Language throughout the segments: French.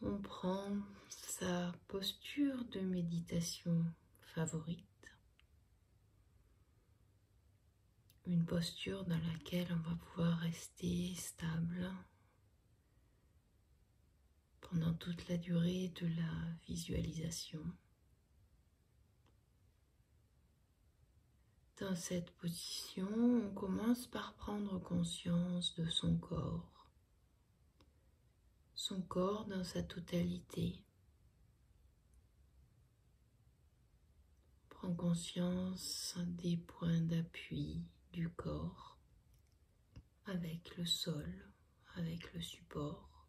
on prend sa posture de méditation favorite. Une posture dans laquelle on va pouvoir rester stable pendant toute la durée de la visualisation. Dans cette position, on commence par prendre conscience de son corps dans sa totalité. Prends conscience des points d'appui du corps avec le sol, avec le support.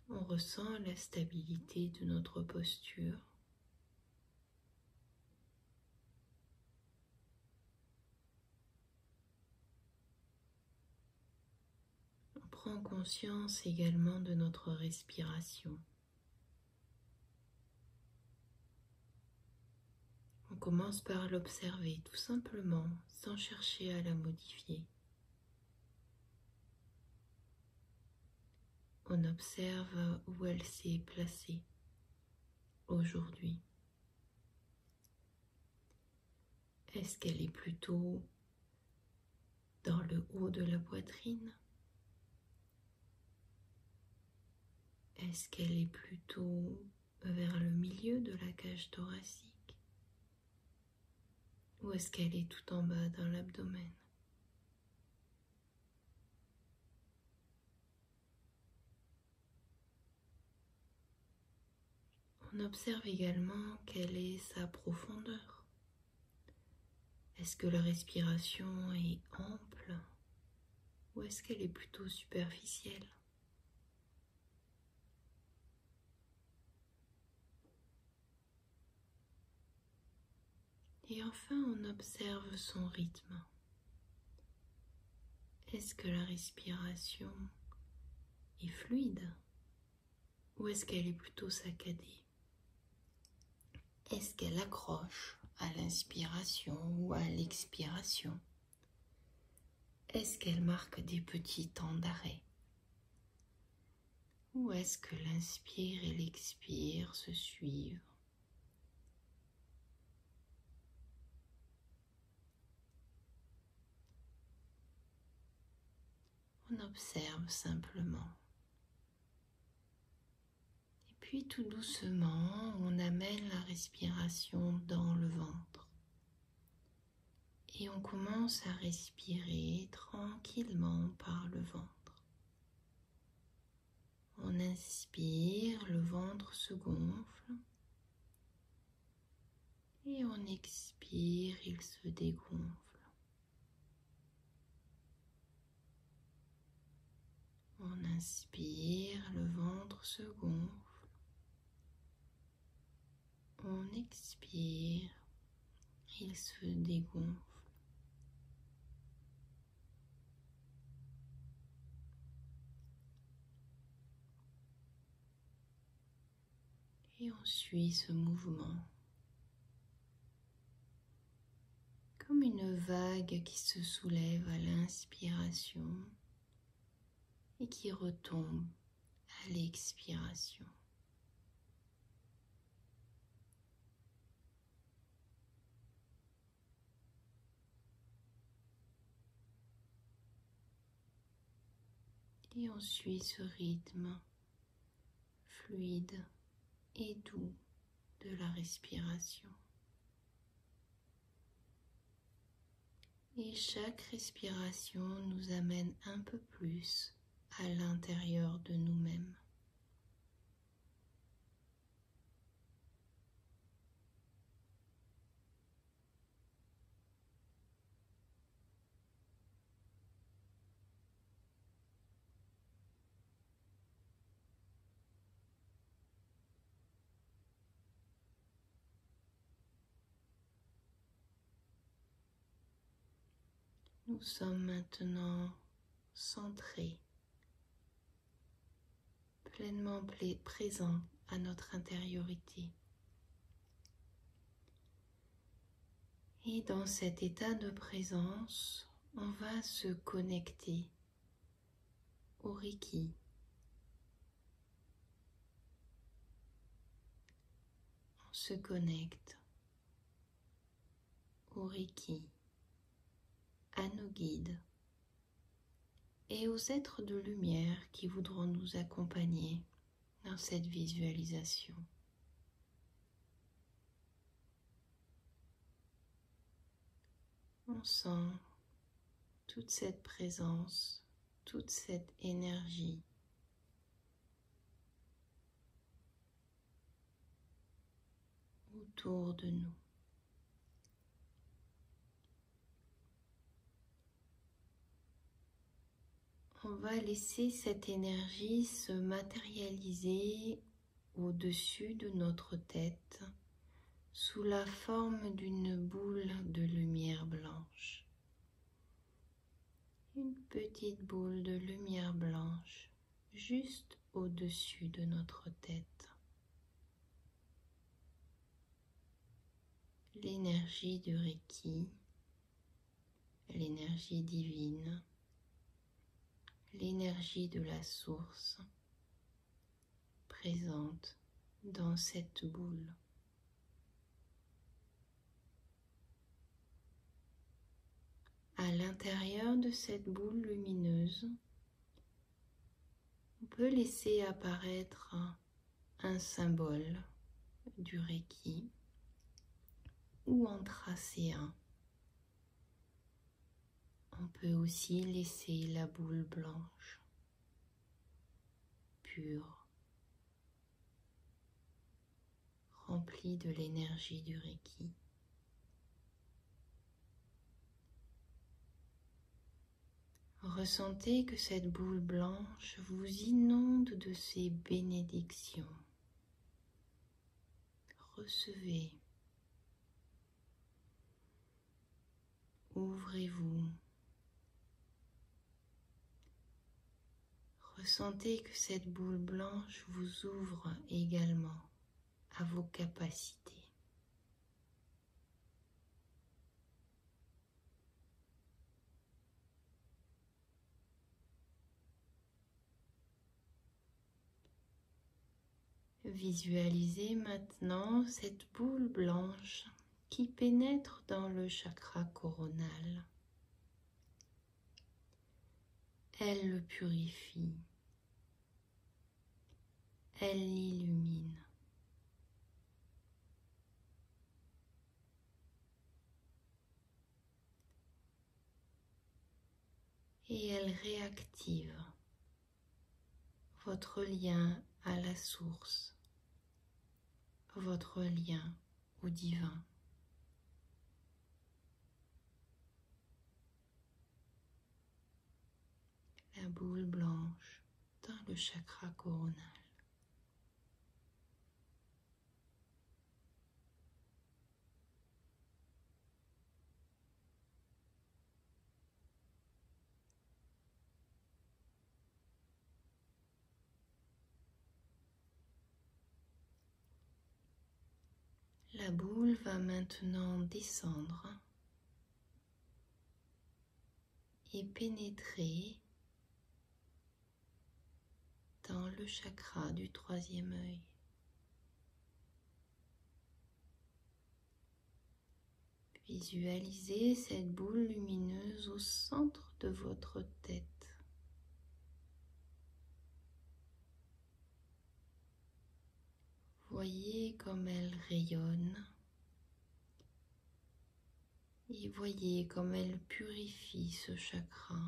On ressent la stabilité de notre posture. On prend conscience également de notre respiration. On commence par l'observer tout simplement, sans chercher à la modifier. On observe où elle s'est placée aujourd'hui. Est-ce qu'elle est plutôt dans le haut de la poitrine? Est-ce qu'elle est plutôt vers le milieu de la cage thoracique? Ou est-ce qu'elle est tout en bas dans l'abdomen? On observe également quelle est sa profondeur. Est-ce que la respiration est ample ou est-ce qu'elle est plutôt superficielle? Et enfin, on observe son rythme. Est-ce que la respiration est fluide ou est-ce qu'elle est plutôt saccadée? Est-ce qu'elle accroche à l'inspiration ou à l'expiration? Est-ce qu'elle marque des petits temps d'arrêt? Ou est-ce que l'inspire et l'expire se suivent? On observe simplement. Et puis tout doucement, on amène la respiration dans le ventre. Et on commence à respirer tranquillement par le ventre. On inspire, le ventre se gonfle. Et on expire, il se dégonfle. On inspire, le ventre se gonfle. On expire, il se dégonfle. Et on suit ce mouvement comme une vague qui se soulève à l'inspiration et qui retombe à l'expiration. Et on suit ce rythme fluide et doux de la respiration. Et chaque respiration nous amène un peu plus à l'intérieur de nous-mêmes. Nous sommes maintenant centrés, pleinement présents à notre intériorité. Et dans cet état de présence, on va se connecter au Reiki. On se connecte au Reiki, à nos guides et aux êtres de lumière qui voudront nous accompagner dans cette visualisation. On sent toute cette présence, toute cette énergie autour de nous. On va laisser cette énergie se matérialiser au-dessus de notre tête sous la forme d'une boule de lumière blanche. Une petite boule de lumière blanche juste au-dessus de notre tête. L'énergie du Reiki, l'énergie divine, l'énergie de la source présente dans cette boule. À l'intérieur de cette boule lumineuse, on peut laisser apparaître un symbole du Reiki ou en tracer un. On peut aussi laisser la boule blanche, pure, remplie de l'énergie du Reiki. Ressentez que cette boule blanche vous inonde de ses bénédictions. Recevez. Ouvrez-vous. Ressentez que cette boule blanche vous ouvre également à vos capacités. Visualisez maintenant cette boule blanche qui pénètre dans le chakra coronal. Elle le purifie. Elle l'illumine. Et elle réactive votre lien à la source, votre lien au divin. La boule blanche dans le chakra coronal. La boule va maintenant descendre et pénétrer dans le chakra du troisième œil. Visualisez cette boule lumineuse au centre de votre tête. Voyez comme elle rayonne et voyez comme elle purifie ce chakra.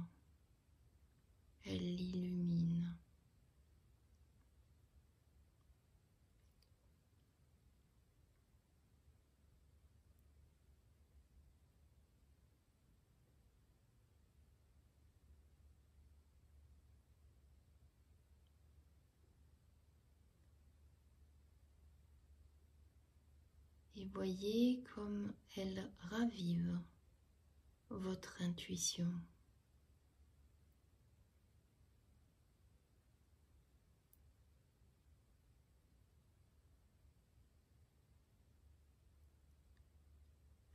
Elle l'illumine. Et voyez comme elle ravive votre intuition.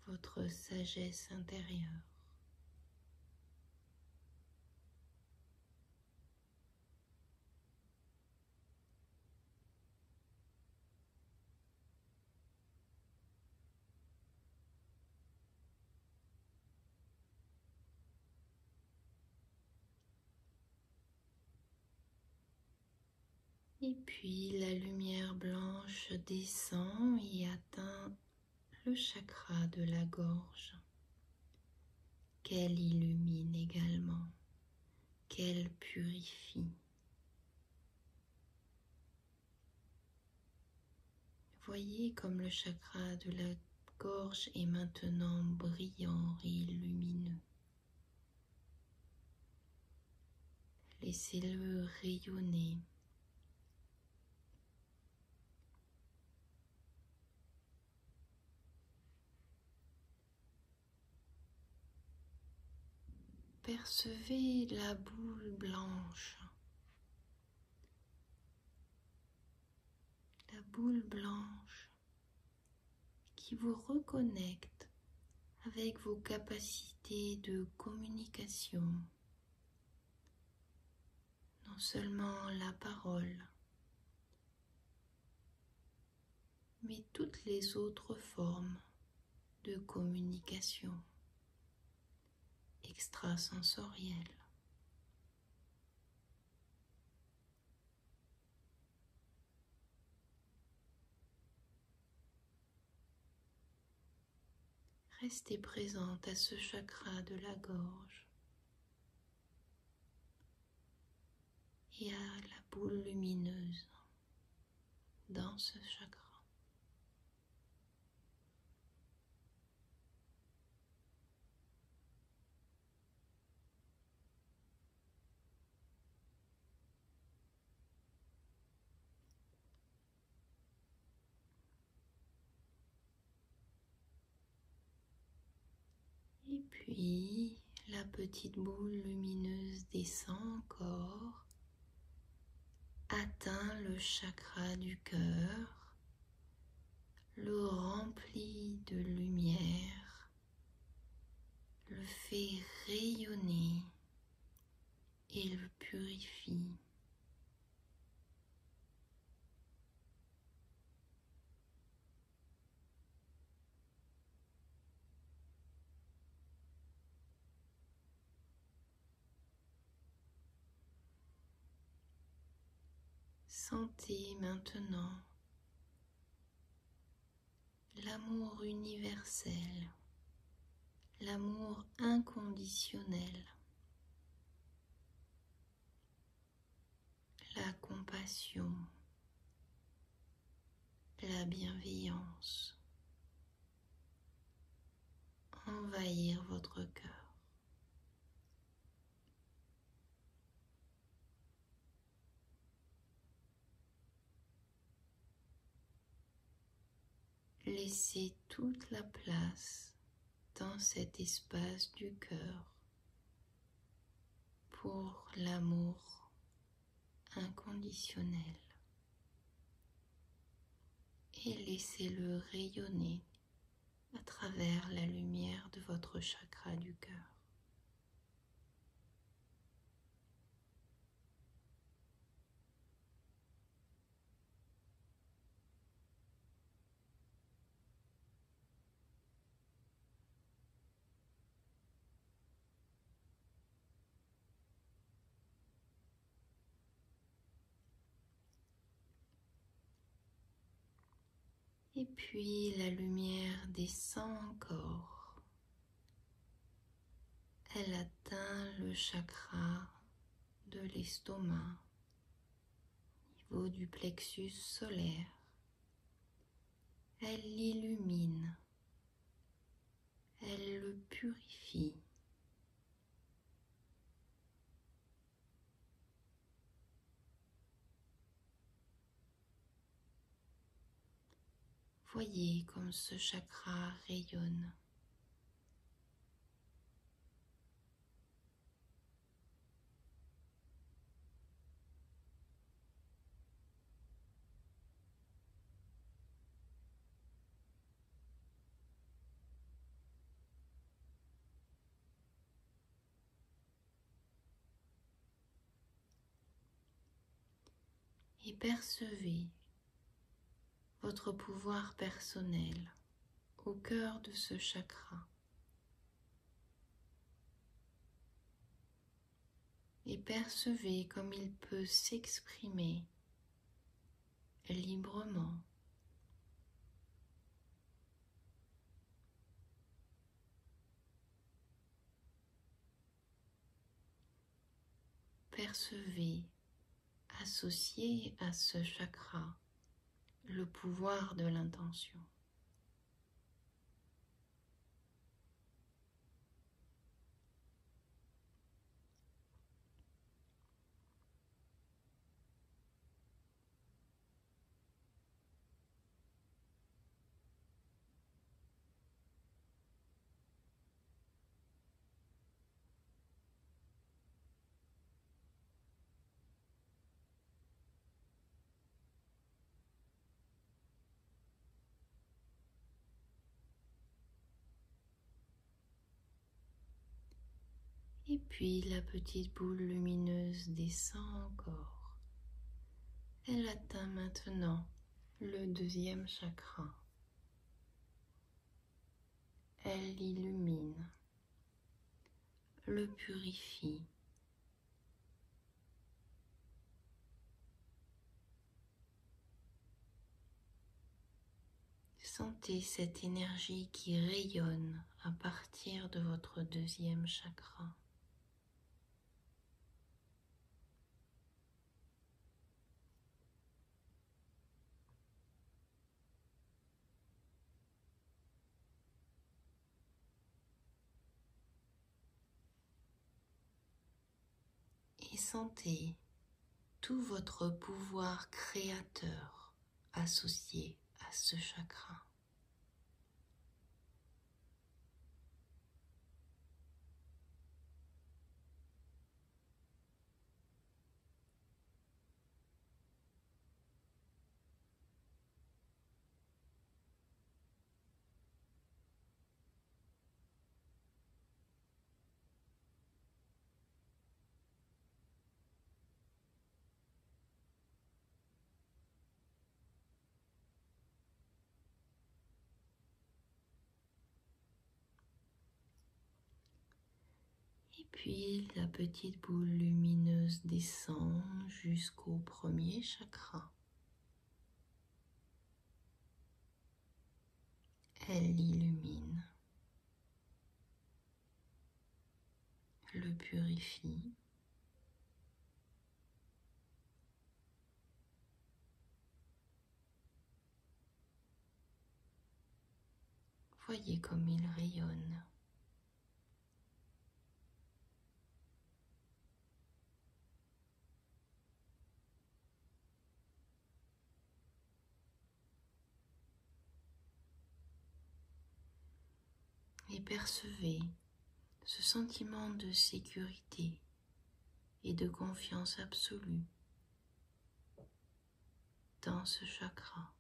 Votre sagesse intérieure. Et puis la lumière blanche descend et atteint le chakra de la gorge, qu'elle illumine également, qu'elle purifie. Voyez comme le chakra de la gorge est maintenant brillant et lumineux. Laissez-le rayonner. Percevez la boule blanche. La boule blanche qui vous reconnecte avec vos capacités de communication. Non seulement la parole, mais toutes les autres formes de communication extrasensorielle. Restez présente à ce chakra de la gorge et à la boule lumineuse dans ce chakra. Et puis, la petite boule lumineuse descend encore, atteint le chakra du cœur, le remplit de lumière, le fait rayonner et le purifie. Sentez maintenant l'amour universel, l'amour inconditionnel, la compassion, la bienveillance envahir votre cœur. Laissez toute la place dans cet espace du cœur pour l'amour inconditionnel et laissez-le rayonner à travers la lumière de votre chakra du cœur. Et puis la lumière descend encore. Elle atteint le chakra de l'estomac, au niveau du plexus solaire. Elle l'illumine, elle le purifie. Voyez comme ce chakra rayonne. Et percevez votre pouvoir personnel au cœur de ce chakra. Et percevez comme il peut s'exprimer librement. Percevez, associé à ce chakra, le pouvoir de l'intention. Et puis la petite boule lumineuse descend encore. Elle atteint maintenant le deuxième chakra. Elle l'illumine, le purifie. Sentez cette énergie qui rayonne à partir de votre deuxième chakra. Et sentez tout votre pouvoir créateur associé à ce chakra. Et puis la petite boule lumineuse descend jusqu'au premier chakra. Elle l'illumine, le purifie. Voyez comme il rayonne. Et percevez ce sentiment de sécurité et de confiance absolue dans ce chakra.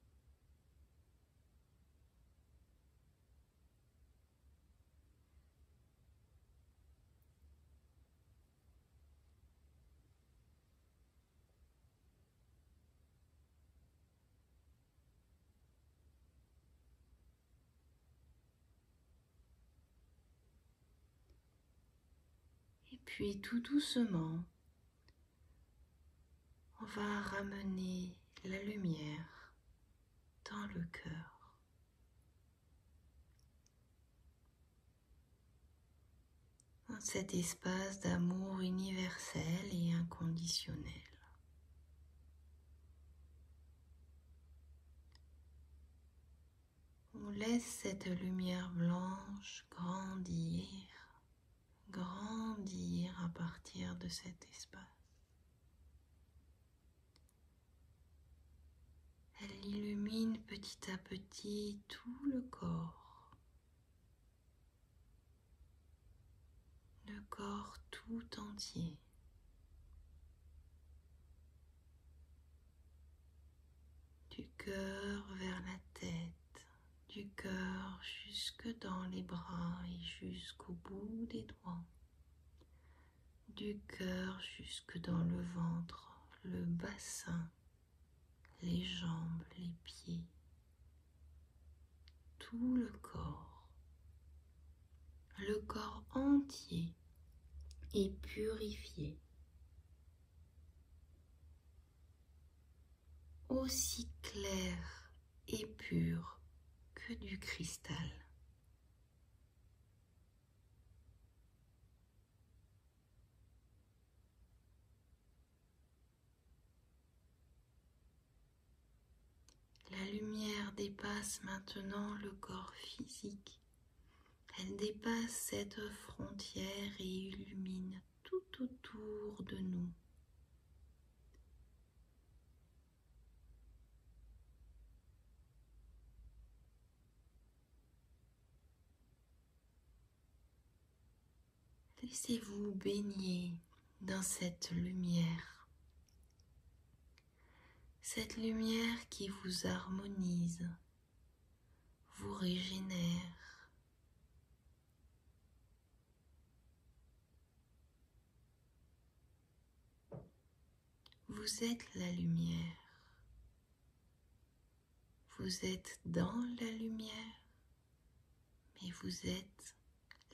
Et puis tout doucement, on va ramener la lumière dans le cœur. Dans cet espace d'amour universel et inconditionnel. On laisse cette lumière blanche grandir à partir de cet espace. Elle illumine petit à petit tout le corps tout entier. Du cœur vers la tête, du cœur jusque dans les bras et jusqu'au bout des doigts, du cœur jusque dans le ventre, le bassin, les jambes, les pieds, tout le corps entier est purifié. aussi clair et pur que du cristal. La lumière dépasse maintenant le corps physique. Elle dépasse cette frontière et illumine tout autour de nous. Laissez-vous baigner dans cette lumière qui vous harmonise, vous régénère. Vous êtes la lumière, vous êtes dans la lumière, mais vous êtes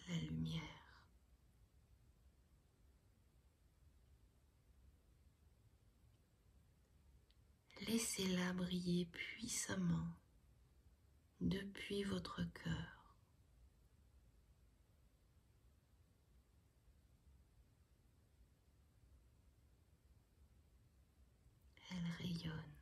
la lumière. Laissez-la briller puissamment depuis votre cœur. Elle rayonne.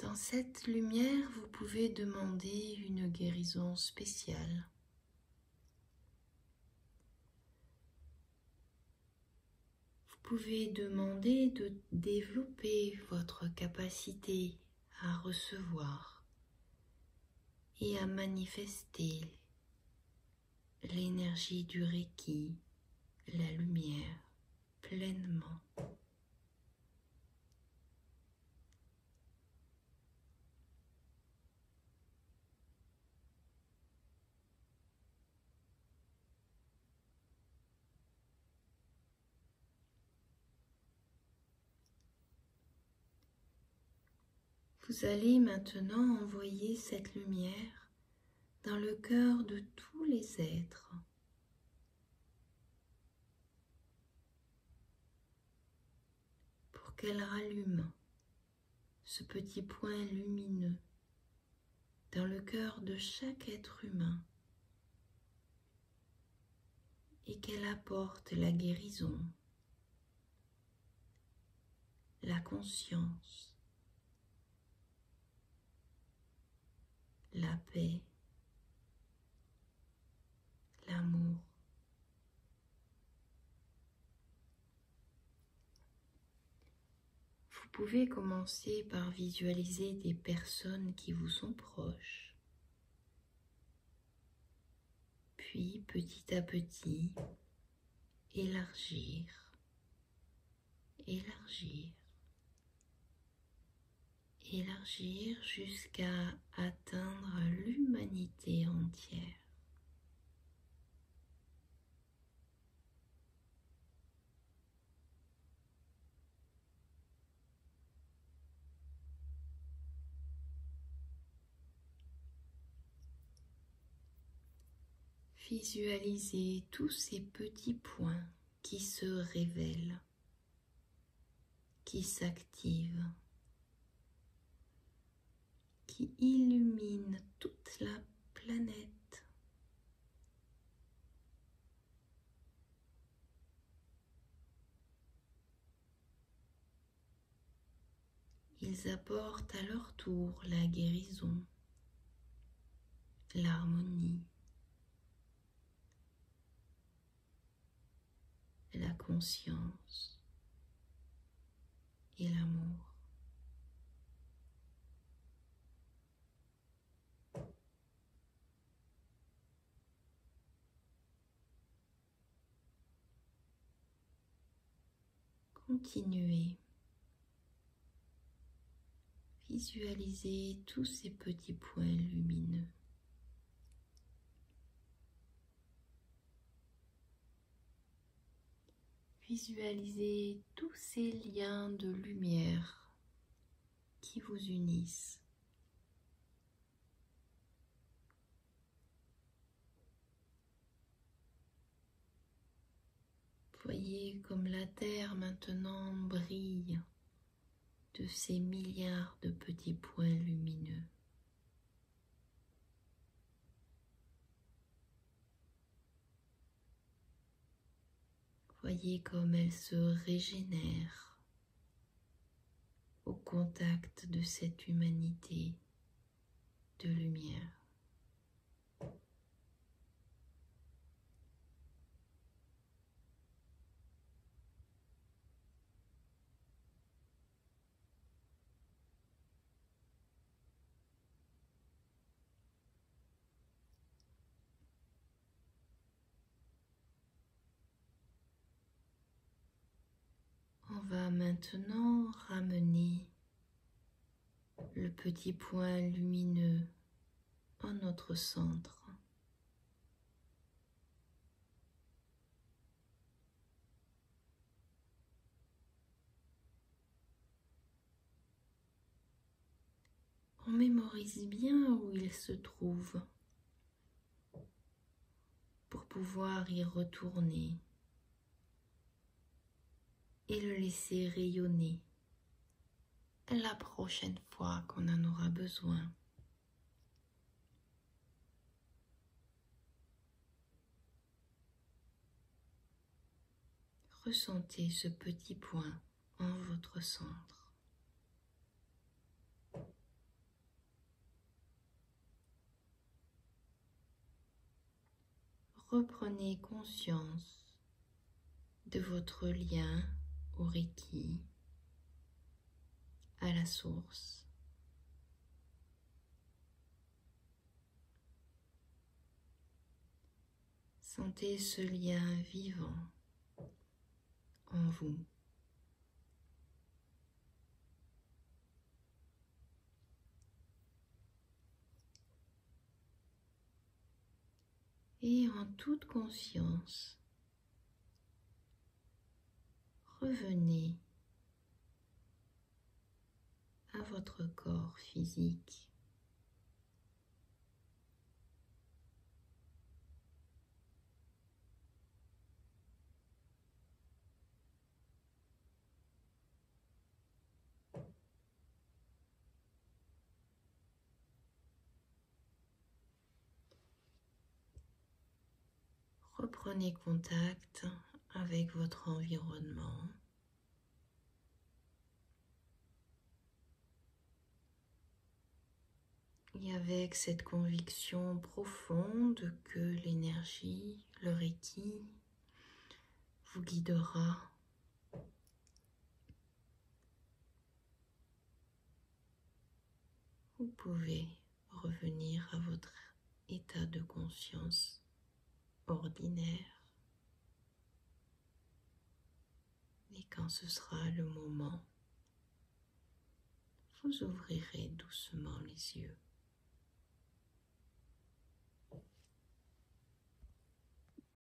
Dans cette lumière, vous pouvez demander une guérison spéciale. Vous pouvez demander de développer votre capacité à recevoir et à manifester l'énergie du Reiki, la lumière, pleinement. Vous allez maintenant envoyer cette lumière dans le cœur de tous les êtres. Pour qu'elle rallume ce petit point lumineux dans le cœur de chaque être humain et qu'elle apporte la guérison, la conscience, la paix, l'amour. Vous pouvez commencer par visualiser des personnes qui vous sont proches, puis petit à petit élargir, élargir, élargir jusqu'à atteindre l'humanité entière. Visualisez tous ces petits points qui se révèlent, qui s'activent, qui illuminent toute la planète. Ils apportent à leur tour la guérison, l'harmonie, la conscience et l'amour. Continuez. Visualisez tous ces petits points lumineux. Visualisez tous ces liens de lumière qui vous unissent. Voyez comme la terre maintenant brille de ces milliards de petits points lumineux. Voyez comme elle se régénère au contact de cette humanité de lumière. On va maintenant ramener le petit point lumineux en notre centre. On mémorise bien où il se trouve pour pouvoir y retourner et le laisser rayonner la prochaine fois qu'on en aura besoin. Ressentez ce petit point en votre centre. Reprenez conscience de votre lien au Reiki, à la source. Sentez ce lien vivant en vous. Et en toute conscience, revenez à votre corps physique. Reprenez contact avec votre environnement. Et avec cette conviction profonde que l'énergie, le Reiki, vous guidera. Vous pouvez revenir à votre état de conscience ordinaire. Et quand ce sera le moment, vous ouvrirez doucement les yeux.